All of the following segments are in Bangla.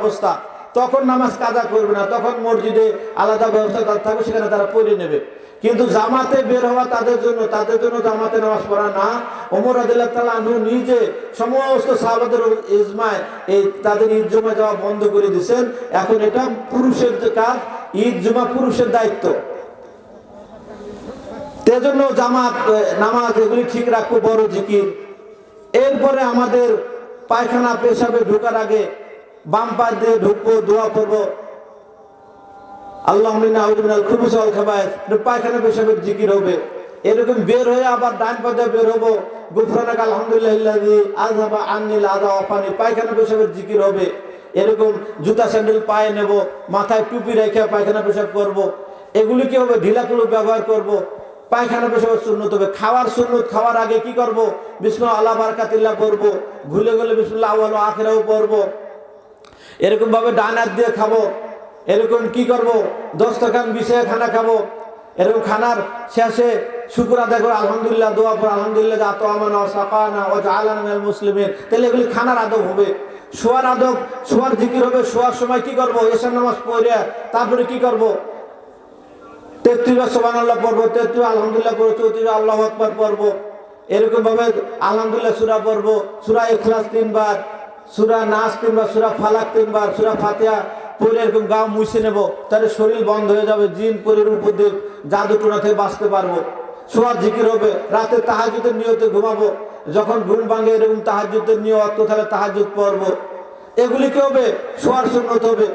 অবস্থা, তখন নামাজ কাজা করবে না, তখন মসজিদে আলাদা ব্যবস্থা থাকবে, সেখানে তারা পড়ে নেবে। কিন্তু জামাতে বের হওয়া তাদের জন্য জামাতে নামাজ পড়া না। ওমর রাদিয়াল্লাহু তাআলা আনহু নিজে সমস্ত সাহাবাদের ইজমায় এই তাদের ঈদ জুমা যাওয়া বন্ধ করে দিয়েছেন। এখন এটা পুরুষের যে কাজ, ঈদ জুমা পুরুষের দায়িত্ব। সেজন্য জামাত নামাজ এগুলি ঠিক রাখবো, বড় জিকির। এরপরে আমাদের পায়খানা পেশাবে ঢোকার আগে বাম পা দিয়ে ঢুকবো, দোয়া করবো, আল্লাহুম্মা ইন্নী আউযু মিনাল খুবুসি ওয়াল খাবায়েস, পায়খানা পেশাবের জিকির হবে। এরকম বের হয়ে আবার ডান পা দিয়ে বের হবো, গুফরানাকা আলহামদুলিল্লাহিল্লাযী আযহাবা আন্নিল আযা ওয়া আফানি, পায়খানা পেশাবের জিকির হবে। এরকম জুতা স্যান্ডেল পায়ে নেব, মাথায় টুপি রেখে পায়খানা পেশাব করব। এগুলি কি হবে? ঢিলাকুলো ব্যবহার করব। পায়খানা পেশাবের সুন্নত হবে। খাওয়ার সুন্নত, খাওয়ার আগে কি করব? বিসমিল্লাহ আলা বারাকাতিল্লাহ করব, ভুলে গেলে বিসমিল্লাহ আউয়াল ওয়া আখিরাও পড়ব। এরকম ভাবে ডান হাত দিয়ে খাবো। এরকম কি করব? দস্তরখান বিছিয়ে খানা খাবো। এরকম খানার শেষে শুকর আদায় করে আলহামদুলিল্লাহ দোয়া পড়ে, আলহামদুলিল্লাহ যা আত'আমানা ওয়া সাকানা ওয়া জাআলানা মিনাল মুসলিমিন। তাহলে এগুলি খানার আদব হবে। শোয়ার আদব, শোয়ার জিকির হবে। শোয়ার সময় কি করব? এশার নামাজ পড়ে তারপরে কি করব? 33 বার সুবহানাল্লাহ পড়বো, 33 আলহামদুলিল্লাহ পড়বো, 34 আল্লাহু আকবার পড়বো। এরকম ভাবে আলহামদুলিল্লাহ সূরা পড়বো, সূরা ইখলাস 3 বার, সূরা নাস 3 বার, সূরা ফালাক 3 বার, সূরা ফাতিহা পড়ে এরকম গা মুছে নেব। তাহলে শরীর বন্ধ হয়ে যাবে, জিন পরির উপদ্রব জাদু টোনা থেকে বাঁচতে পারবো। শোয়ার জিকির হবে। রাতে তাহাজ্জুদের নিয়তে ঘুমাবো, যখন ঘুম ভাঙে এরকম তাহাজ্জুদের নিয়ত, তাহলে তাহাজ্জুদ পড়বো। এগুলি কি হবে? শোয়ার সুন্নত হবে।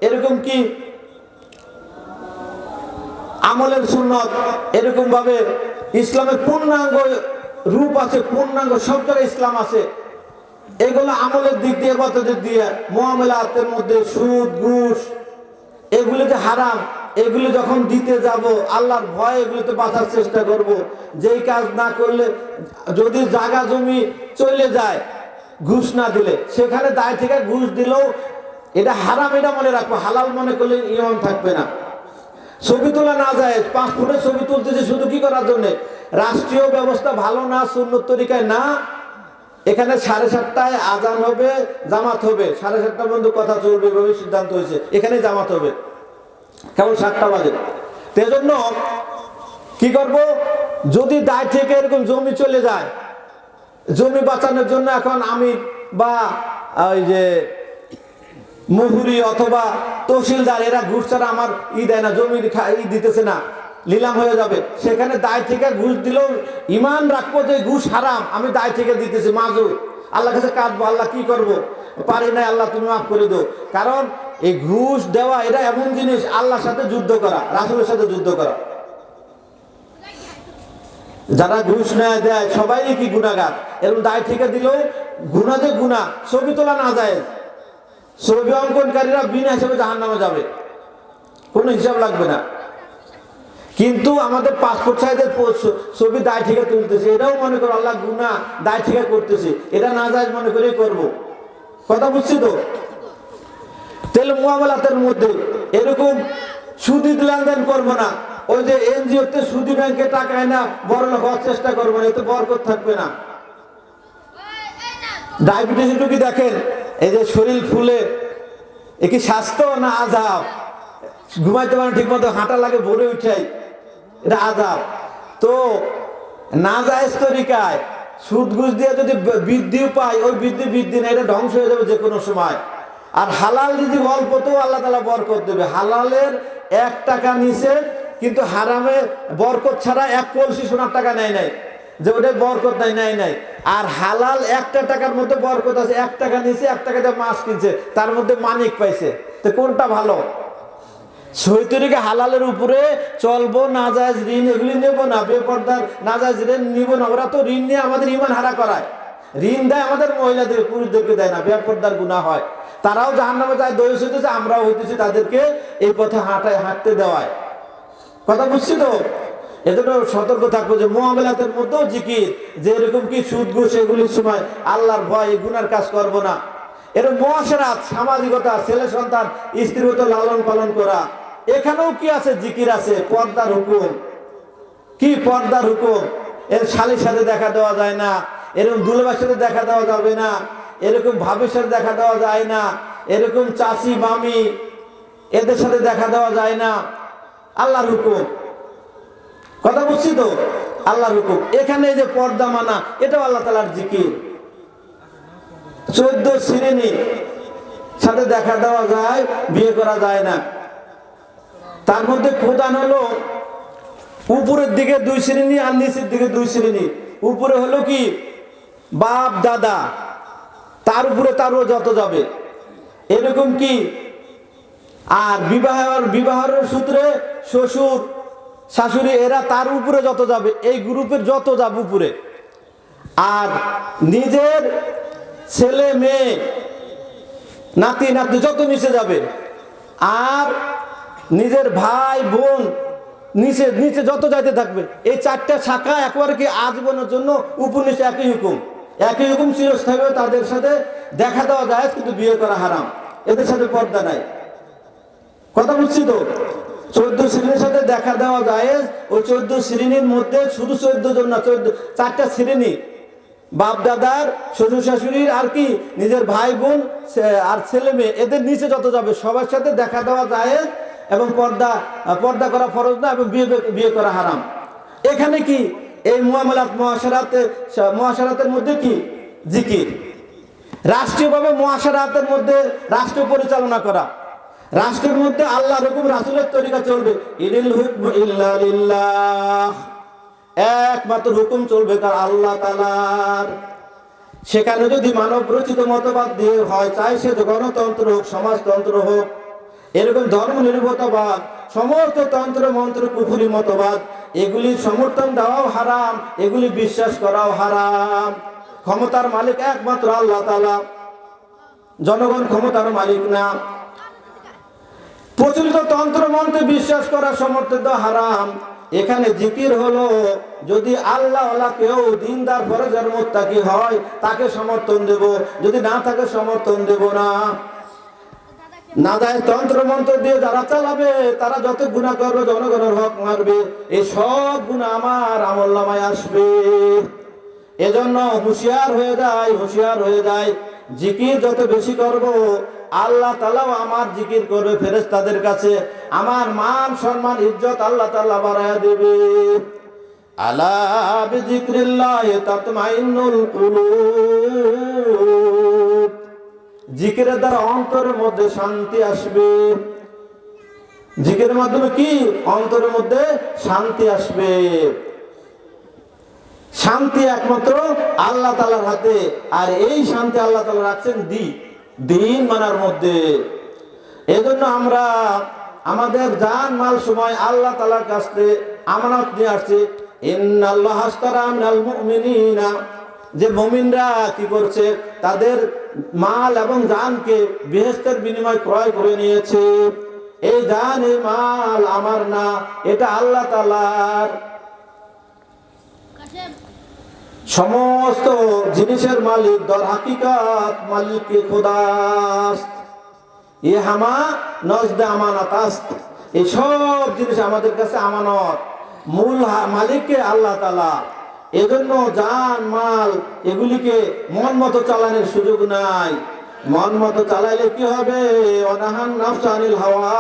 এরকম কি আমলের সুন্নত। এরকম ভাবে ইসলামের পূর্ণাঙ্গ রূপ আছে, পূর্ণাঙ্গ সব জায়গায় ইসলাম আছে। এগুলো আমলের দিক দিয়ে, ইবাদতের দিয়ে, মুআমালাতের মধ্যে সুদ ঘুষ এগুলি যে হারাম, এগুলি যখন দিতে যাব আল্লাহর ভয়ে এগুলিতে বাঁচার চেষ্টা করব। যেই কাজ না করলে, যদি জায়গা জমি চলে যায় ঘুষ না দিলে, সেখানে দায় থেকে ঘুষ দিলেও এটা হারাম, এটা মনে রাখবো। হালাল মনে করলে ইমান থাকবে না। ছবি তোলা না যায়, পাসপোর্টের ছবি তুলতেছে শুধু কি করার জন্য? রাষ্ট্রীয় ব্যবস্থা ভালো না, সুন্নত তরিকায় না। এখানে 7:30টায় আজান হবে, জামাত হবে, 7:30 পর্যন্ত কথা চলবে, এভাবে সিদ্ধান্ত হয়েছে। এখানে জামাত হবে, কেবল 7টা বাজে। সেজন্য কি করব? যদি দায় থেকে এরকম জমি চলে যায়, জমি বাঁচানোর জন্য এখন আমি বা ওই যে মুহুরি অথবা তহসিলদার এরা ঘুষ ছাড়া আমার দেয় না, জমি দিতেছে না, নিলাম হয়ে যাবে। সেখানে দায় থেকে ঘুষ দিলেও ইমান রাখবো যে ঘুষ হারাম, আমি দায় থেকে দিতেছি, মাজুর। আল্লাহর কাছে কাঁদবো, আল্লাহ কি করব? পারি নাই, আল্লাহ তুমি মাফ করে দাও। কারণ এই ঘুষ দেওয়া এটা এমন জিনিস, আল্লাহর সাথে যুদ্ধ করা, রাসূলের সাথে যুদ্ধ করা। যারা ঘুষ নেয় দেয় সবাই কি গুনাহগার। এরকম দায় থেকে দিলেও গুনাহ যে গুনাহ। ছবি তোলা না যায়, ছবি অঙ্কনকারীরা বিনা হিসাবে জাহান্নামে যাবে, কোনো হিসাব লাগবে না। কিন্তু আমাদের পাসপোর্ট সাইজের ছবি দায় থেকে তুলতেছে, এটাও মনে করো আল্লাহ গুনাহ, দায় থেকে করতেছে, এটা না যায় মনে করেই করবো। কথা বুঝছি তো? তাহলে মুআমালাতের মধ্যে এরকম সুদি লেনদেন করবো না। ওই যে এনজিওতে সুদি ব্যাংকে টাকা না বড় লোক হওয়ার চেষ্টা করবো না, এতে বরকত থাকবে না। ডায়াবেটিস রোগী দেখেন, এই যে শরীর ফুলে, এ কি স্বাস্থ্য না আযাব? ঘুমাইতে পারে ঠিক মতো, হাঁটা লাগে ভোরে উঠাই, এটা আযাব। তো নাজায়েজ তরিকায় সুদ ঘুষ দিয়ে যদি বৃদ্ধিও পায়, ওই বৃদ্ধি না, এটা ধ্বংস হয়ে যাবে যে কোনো সময়। আর হালাল যদি অল্পতেও আল্লাহ তাআলা বরকত দেবে। হালালের 1 টাকা নিচে, কিন্তু হারামে বরকত ছাড়া 1 কলসি সোনার টাকা নেয় নাই, যে ওটাই বরকত নাই। আর হালাল 1টা টাকার মধ্যে বরকত আছে। 1 টাকা নিচে, 1 টাকা দিয়ে মাছ কিনছে, তার মধ্যে মানিক পাইছে। তো কোনটা ভালো? সহি তরিকা হালালের উপরে চলবো, নাজায়েজ ঋণ এগুলি নেব না, বেপরদার নাজায়েজ ঋণ নিব না। ওরা তো ঋণ নিয়ে আমাদের ইমান হারা করায়। ঋণ দেয় আমাদের মহিলাদের, পুরুষদেরকে দেয় না, বেপরদার গুনাহ হয়। তারাও জাহান্নামে যায়, দোষ হইতেছে, আমরাও হইতেছি তাদেরকে এই পথে হাঁটতে দেওয়ায়। কথা বুঝছি তো? এজন্য সতর্ক থাকবো যে মুআমালাতের মধ্যেও জিকির, যে এরকম কি সুদ ঘুষ এগুলির সময় আল্লাহর ভয়, এই গুনার কাজ করব না। এরকম মুআশারাত, সামাজিকতা, ছেলে সন্তান স্ত্রীর মতো লালন পালন করা, এখানেও কি আছে? জিকির আছে। পর্দার হুকুম কি? পর্দার হুকুম। এর শালীর সাথে দেখা দেওয়া যায় না, এরকম দুলাভাইয়ের সাথে দেখা দেওয়া যাবে না, এরকম ভাবির সাথে দেখা দেওয়া যায় না, এরকম চাচি মামি এদের সাথে দেখা দেওয়া যায় না, আল্লাহর হুকুম। কথা বুঝছি তো? আল্লাহর হুকুম। এখানে যে পর্দা মানা, এটাও আল্লাহ তাআলার জিকির। 14 শ্রেণী সাথে দেখা দেওয়া যায়, বিয়ে করা যায় না। তার মধ্যে প্রধান হলো উপরের দিকে 2 শ্রেণী আর নিচের দিকে 2 শ্রেণী। উপরে হলো কি বাপ দাদা, তার উপরে তারও যত যাবে, এরকম কি। আর বিবাহের সূত্রে শ্বশুর শাশুড়ি, এরা তার উপরে যত যাবে, এই গ্রুপের যত যাবে উপরে। আর নিজের ছেলে মেয়ে নাতি নাতি যত নিচে যাবে। আর নিজের ভাই বোন নিচে নিচে যত যাইতে থাকবে। এই 4টা শাখা একবারে কি আজীবনের জন্য উপর নিচে একই হুকুম। একই হুকুম চিরস্থায়ী। তাদের সাথে দেখা দেওয়া যায়, কিন্তু বিয়ে করা হারাম। এদের সাথে পর্দা নাই। কথা বুঝছি তো? 14 শ্রেণীর সাথে দেখা দেওয়া যায়। ওই 14 শ্রেণীর মধ্যে শুধু 14 জন না, 4টা শ্রেণী। বাপ দাদার, শ্বশুর শাশুড়ির, আর কি নিজের ভাই বোন আর ছেলে মেয়ে, এদের নিচে যত যাবে সবার সাথে দেখা দেওয়া যায়। এবং পর্দা করা ফরজ না, এবং বিয়ে করা হারাম। এখানে কি এই মুআমালাত মুআশারাতের মধ্যে কি জিকির। রাষ্ট্রীয়ভাবে মুআশারাতের মধ্যে রাষ্ট্র পরিচালনা করা, রাষ্ট্রের মধ্যে আল্লাহর হুকুম রাসূলের তরিকা চলবে। ইনিল হুকমু ইল্লা লিল্লাহ, একমাত্র হুকুম চলবে তার আল্লাহ তাআলার। সেখানে যদি মানব রচিত মতবাদ দিয়ে হয়, চাই সে গণতন্ত্র হোক, সমাজতন্ত্র হোক, এরকম ধর্ম নির্ভরতাবাদ, সমস্ত তন্ত্র মন্ত্র কুফরি মতবাদ, এগুলির সমর্থন দেওয়াও হারাম, এগুলি বিশ্বাস করাও হারাম। ক্ষমতার মালিক একমাত্র আল্লাহ তাআলা, জনগণ ক্ষমতার মালিক না। প্রচলিত তন্ত্র মন্ত্রে বিশ্বাস করা সমর্থন হারাম। এখানে জিকির হলো, যদি আল্লাহওয়ালা কেউ দিনদার ফরজের মুত্তাকি হয় তাকে সমর্থন দেব, যদি না থাকে সমর্থন দেব না। না যায় তন্ত্র মন্ত্র দিয়ে যারা চালাবে, তারা যত গুনাহ করবে, জনগণের হক মারবে, এই সব গুনাহ আমার আমলনামায় আসবে। এজন্য হুঁশিয়ার হয়ে যায়। জিকির যত বেশি করব, আল্লাহ তাআলাও আমার জিকির করবে ফেরেশতাদের কাছে, আমার মান সম্মান ইজ্জত আল্লাহ তাআলা বাড়ায়া দেবে। আলা বিযিকরিল্লাহি তাতমাইন্নুল কুলুব, জিকিরের দ্বারা অন্তরের মধ্যে শান্তি আসবে। জিকিরের মাধ্যমে কি অন্তরের মধ্যে শান্তি আসবে। শান্তি একমাত্র আল্লাহ তাআলার হাতে। আর এই শান্তি আল্লাহ তাআলা রাখছেন দিন মানার মধ্যে। এজন্য আমরা আমাদের জান মাল সময় আল্লাহ তাআলার কাছে আমানত নিয়ে আসছি। ইন্নাল্লাহা আশতারা মিনাল মুমিনিনা, যে মুমিনরা কি করছে, তাদের মাল এবং জানকে বেহেশতের বিনিময়ে ক্রয় করে নিয়েছে। এই জান এই মাল আমার না, এটা আল্লাহ তাআলার। সমস্ত জিনিসের মালিক দর হাকিকাত মালিক কে খুদাস্ত, এ হামা নজদে আমানত আস্ত। এই সব জিনিস আমাদের কাছে আমানত, মূল মালিককে আল্লাহ তাআলা। এজন্য জান মাল এগুলিকে মন মতো চালানোর সুযোগ নাই। মন মতো চালাইলে কি হবে? ওয়ানাহান নাফসা আনিল হাওয়া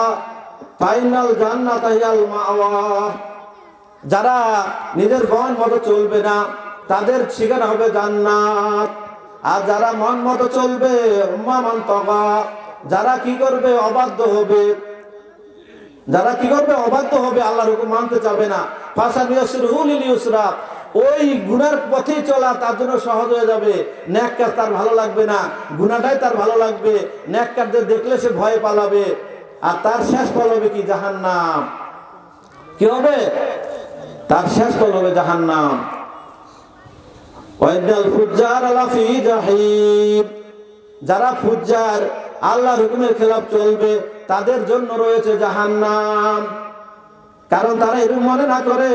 ফাইনাল জান্নাতা হিয়াল মাওয়া। যারা নিজের মন মতো চলবে না, তাদের ঠিকানা হবে জান্নাত। আর যারা মন মতো চলবে, মান তগা, যারা কি করবে? অবাধ্য হবে। যারা কি করবে? অবাধ্য হবে, আল্লাহর হুকুম মানতে চাবে না। ফাসাবিয়াসিরহু লিল ইউসরা, ওই গুনার পথে চলা তার জন্য সহজ হয়ে যাবে। নেক কাজ তার ভালো লাগবে না, গুনাহটাই তার ভালো লাগবে। নেক কাজদের দেখলে সে ভয় পালাবে, আর তার শেষ ফল হবে কি? জাহান্নাম। কি হবে? তার শেষ ফল হবে জাহান্নাম। ওয়াইদাল ফুজ্জার লাফি জাহিম, যারা ফুজ্জার আল্লাহর হুকুমের খেলাফ চলবে, তাদের জন্য রয়েছে জাহান্নাম। কারণ তারা এরকম মনে না করে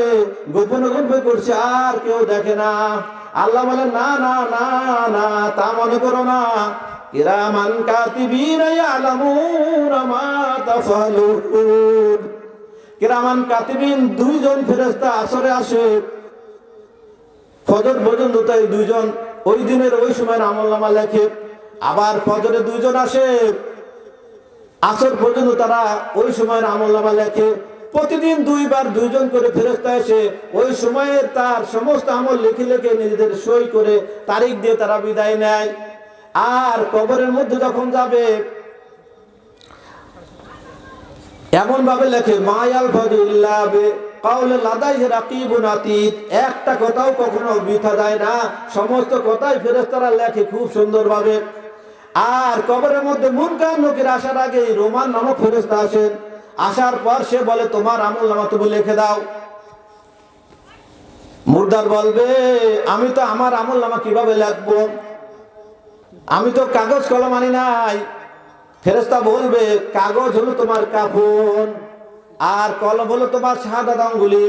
গোপনে গোপনে করছে, আর কেউ দেখে না। আল্লাহ বলেন না না না না, তা মনে করো না। কিরামান কাতিবিনা ইয়ালামুনা মা তাফআলুন, কিরামান কাতিবিন 2 জন ফেরেশতা আসরে আসে, ফজর পর্যন্ত তাই 2 জন ওই দিনের ওই সময়ের আমলনামা লেখে। আবার ফজরে 2 জন আসে, আসর পর্যন্ত তারা ওই সময়ের আমলনামা লেখে। প্রতিদিন 2 বার 2 জন করে ফেরেশতা এসে ওই সময়ের তার সমস্ত আমল লিখে লিখে নিজেদের সই করে তারিখ দিয়ে তারা বিদায় নেয়। আর কবরের মধ্যে যখন যাবে এমন ভাবে লেখে মায়াল ফাদিল্লাহ বে কাউলে লাদাই রাকিবুন আতীত, একটা কথাও কখনো বৃথা যায় না, সমস্ত কথাই ফেরেশতারা লেখে খুব সুন্দরভাবে। আর কবরের মধ্যে মুনকার নকির আসার আগে রোমান নামক ফেরেশতা আসেন। আসার পর সে বলে তোমার আমলনামা তুমি লিখে দাও। মুর্দার বলবে আমি তো আমার আমলনামা কিভাবে লিখবো, আমি তো কাগজ কলম আনি নাই। ফেরেশতা বলবে কাগজ হলো তোমার কাফন, আর কলম হলো তোমার শাহাদাত আঙ্গুলি,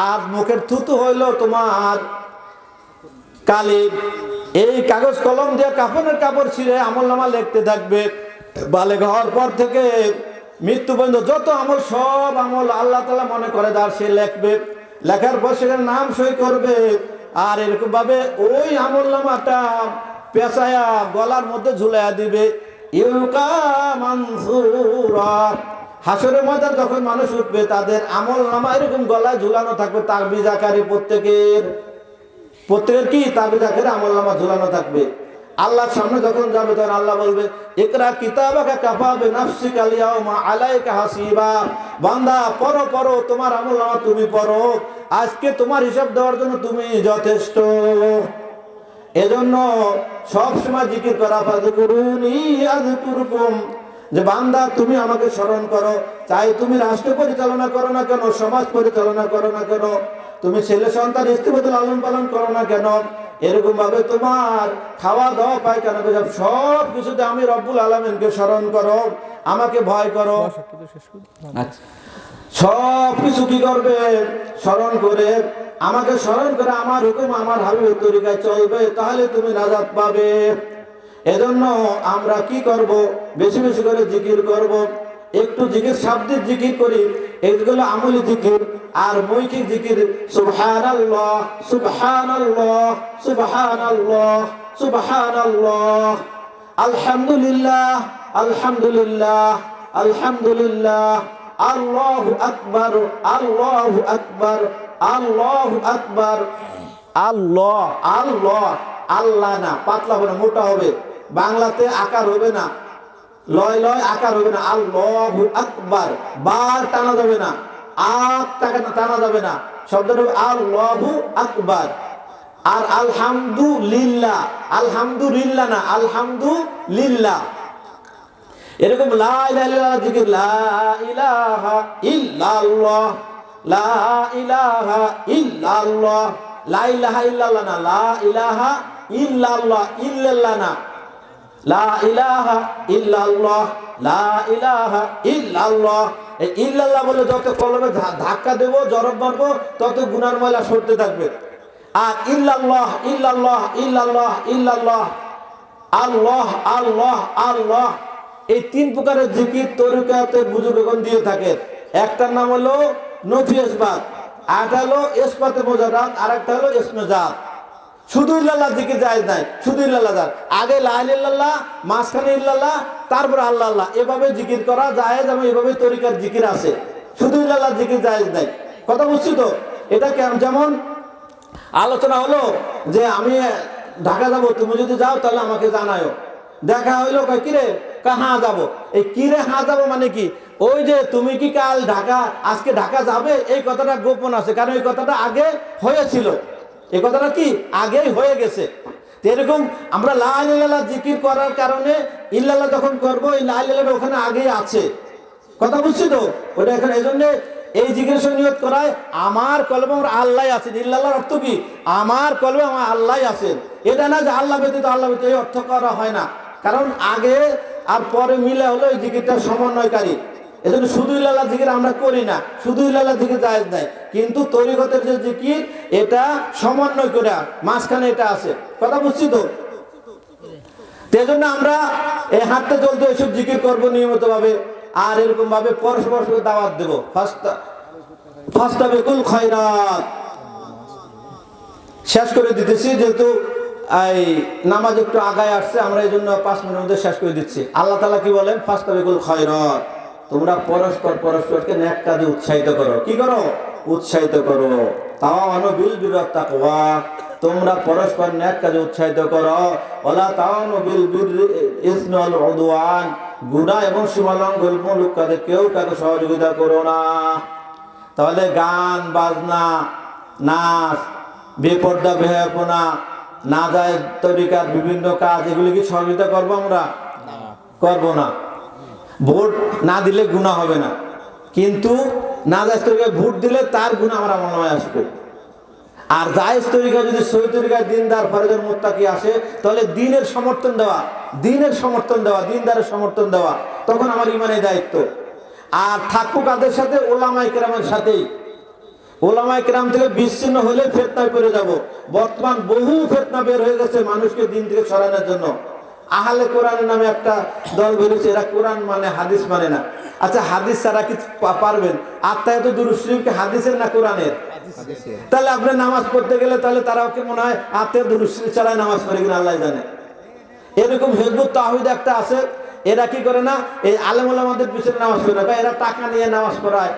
আর মুখের থুতু হইলো তোমার কালিম। এই কাগজ কলম দিয়ে কাফনের কাপড় ছিঁড়ে আমলনামা লিখতে থাকবে। বালেগ হওয়ার পর থেকে মৃত্যু পর্যন্ত যত আমল, সব আমল আল্লাহ তাআলা মনে করে দার সে লিখবে। লেখার পর সেখানে নাম সই করবে। আর এরকম ভাবে ওই আমলনামাটা পেঁচায়া গলার মধ্যে ঝুলাইয়া দিবে। ইউলকা মানসুরা, হাসরের ময়দানে যখন মানুষ উঠবে তাদের আমলনামা এরকম গলায় ঝুলানো থাকবে। তাকবীজ আকারে প্রত্যেকের কি তাকবীজ আকারে আমলনামা ঝুলানো থাকবে। আল্লাহর সামনে যখন যাবে তখন আল্লাহ বলবে ইকরা কিতাবাকা কাফা বিনাফসিকা আল-ইয়াওমা আলাইকা হাসিবা, বান্দা পড়ো পড়ো, তোমার আমলনামা তুমি পড়ো, আজকে তোমার হিসাব দেওয়ার জন্য তুমি যথেষ্ট। এজন্য সব সময় জিকির করা, ফাযকুরুনি আযকুরকুম, যে বান্দা তুমি আমাকে স্মরণ করো। চাই তুমি রাষ্ট্র পরিচালনা করো না কেন, সমাজ পরিচালনা করো না কেন, তুমি ছেলে সন্তান স্ত্রী লালন পালন করো না কেন, এরকম ভাবে তোমার খাওয়া দাওয়া পায়খানা পেশাব সব কিছুতে আমি রব্বুল আলামিনকে স্মরণ করো, আমাকে ভয় করো। সব কিছু কি করবে স্মরণ করে, আমাকে স্মরণ করে আমার হুকুম আমার হাবিবের তরিকায় চলবে, তাহলে তুমি নাজাত পাবে। এজন্য আমরা কি করব, বেশি বেশি করে জিকির করব। একটু জিকির, শাব্দিক জিকির করি, এগুলো আমলি জিকির। আর মৌখিক জিকির সুবহানাল্লাহ সুবহানাল্লাহ সুবহানাল্লাহ সুবহানাল্লাহ, আলহামদুলিল্লাহ আলহামদুলিল্লাহ আলহামদুলিল্লাহ, আল্লাহু আকবার আল্লাহু আকবার আল্লাহু আকবার। আল্লাহ আল্লাহ, আল্লাহ না, পাতলা হবে না, মোটা হবে, বাংলাতে আকার হবে না, লয় লয় আকার হবে না। আল্লাহু আকবার, বার টানা যাবে না, টানা যাবে না, শব্দটা হবে আল্লাহু আকবার। আর আলহামদুলিল্লাহ, আলহামদুলিল্লাহ না, আলহামদুলিল্লাহ। এরকম লা ইলাহা ইল্লাল্লাহ জিকির, লা ইলাহা ইল্লাল্লাহ লা ইলাহা ইল্লাল্লাহ, লা ইলাহা ইল্লাল্লাহ না, লা ইলাহা ইল্লাল্লাহ, ইল্লাল্লাহ না, লা ইলাহা ইল্লাল্লাহ লা ইলাহা ইল্লাল্লাহ। এই ইল্লাল্লাহ বলে যত কলমে ধাক্কা দেব, জরব মারবো, তত গুনার ময়লা সরতে থাকবে। আর ইল্লাল্লাহ ইল্লাল্লাহ ইল্লাল্লাহ ইল্লাল্লাহ, আল্লাহ আল্লাহ আল্লাহ, এই 3 প্রকারের জিকির তরিকাতে বুজুর্গগণ দিয়ে থাকে। একটার নাম হলো নফি ইসবাত, আরেকটা হলো ইসবাতে মুজাররাদ, আরেকটা হলো ইসমে জাত। শুধু ইল্লাল্লাহ জিকির জায়েজ নাই, শুধু ইল্লাল্লাহ জায়েজ। আগে লা ইলাহা ইল্লাল্লাহ, মাঝখানে ইল্লাল্লাহ, তারপরে আল্লাহ আল্লাহ, এভাবে জিকির করা জায়েজ এবং এভাবে তরিকার জিকির আছে। শুধু ইল্লাল্লাহ জিকির জায়েজ নাই। কথা বুঝছি তো? এটা যেমন আলোচনা হলো যে আমি ঢাকা যাব, তুমি যদি যাও তাহলে আমাকে জানাও। দেখা হইলো কিরে, হ্যাঁ যাবো। এই কিরে হ্যাঁ যাবো মানে কি, ওই যে তুমি কি কাল ঢাকা, আজকে ঢাকা যাবে, এই কথাটা গোপন আছে, কারণ এই কথাটা আগে হয়েছিল, এই কথাটা কি আগেই হয়ে গেছে। এরকম আমরা লা ইলাহা ইল্লাল্লাহ জিকির করার কারণে ইল্লাল্লাহ যখন করবো, এই লা ইলাহা ওখানে আগেই আছে। কথা বুঝছি তো? ওটা এখানে এই জন্য এই জিকির সঙ্গে নিয়ত করায় আমার কলবে আমার আল্লাহ আছেন। ইল্লাল্লাহর অর্থ কি, আমার কলবে আমার আল্লাহ আছেন। এটা না যে আল্লাহ ব্যতীত আল্লাহ ব্যতীত, এই অর্থ করা হয় না। কারণ আগে আর পরে মিলে হলো এই জিকিরটা সমন্বয়কারী। এজন্য শুধু ইল্লাল্লাহ জিকির আমরা করি না, শুধু ইল্লাল্লাহ জিকির জায়েজ নাই। কিন্তু তরিকতের যে জিকির, এটা সমন্বয় করে মাঝখানে এটা আছে। কথা বুঝছি তো? সেজন্য আমরা এই হাঁটতে চলতে এসব জিকির করবো নিয়মিত ভাবে। আর এরকম ভাবে পরস্পর দাওয়াত দেবো। ফাস্তাবিকুল খায়রাত শেষ করে দিতেছি, যেহেতু এই নামাজ একটু আগায় আসছে, আমরা এই জন্য 5 মিনিটের মধ্যে শেষ করে দিচ্ছি। আল্লাহ তাআলা কি বলেন? ফাস্তাবিকুল খায়রাত, তোমরা পরস্পরকে নেক কাজে উৎসাহিত করো। কি করো? উৎসাহিত করো। তাওয়ানু বিল বিররি ওয়াত তাকওয়া, তোমরা পরস্পর নেক কাজে উৎসাহিত করো। ওয়ালা তাওয়ানু বিল বিররি ইসমি ওয়াল উদওয়ান, গুনাহ এবং সীমালঙ্ঘনমূলক কাজে কেউ কাউকে সহযোগিতা করো না। তাহলে গান বাজনা, নাচ, বেপর্দা বেহায়াপনা, নাজায়েজ তরিকার বিভিন্ন কাজ, এগুলি কি সহযোগিতা করবো আমরা? করব না। ভোট না দিলে গুনাহ হবে না, কিন্তু নাজায়েজ তরিকায় ভোট দিলে তার গুনাহ আমার আমলনামায় আসবে। আর জায়েজ তরিকা যদি সহি তরিকায় দিনদার ফরজের মুত্তাকি আসে, তাহলে দিনের সমর্থন দেওয়া, দিনদারের সমর্থন দেওয়া, তখন আমার ইমানের দায়িত্ব। আর থাকবো কাদের সাথে? ওলামায়ে কেরামের সাথেই। ওলামায়ে কেরাম থেকে বিচ্ছিন্ন হলে ফিতনায় পড়ে যাব। বর্তমান বহু ফিতনা বের হয়ে গেছে মানুষকে দিন থেকে সরানোর জন্য। আহলে কোরআনের নামে একটা দল বেরিয়েছে, এরা কোরআন মানে হাদিস মানে না। আচ্ছা, হাদিস ছাড়া কি পারবেন? আত্মায়াতুদ দুরূদ শরীফ কি হাদিসের না কোরআনের? তাহলে আপনি নামাজ পড়তে গেলে তাহলে তারাও কি মনে হয় আত্মায়াতুদ দুরূদ শরীফ ছাড়া নামাজ পড়ে কিনা আল্লাহ জানে। এরকম হিজবুত তাওহীদ একটা আছে, এরা কি করে না, এই আলেম ওলামাদের পিছনে নামাজ পড়ে না, এরা টাকা নিয়ে নামাজ পড়ায়,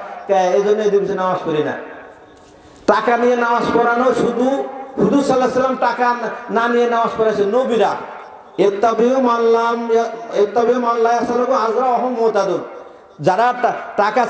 এই জন্য এদের পিছনে নামাজ পড়ি না। টাকা নিয়ে নামাজ পড়ানো, শুধু হুজুর সাল্লাল্লাহু আলাইহি ওয়াসাল্লাম টাকা না নিয়ে নামাজ পড়াইছে নবীরা। ইত্তাবিউ মান লা ইয়াসালুকু আজরা ওয়া হুম মুহতাদুন, যারা টাকা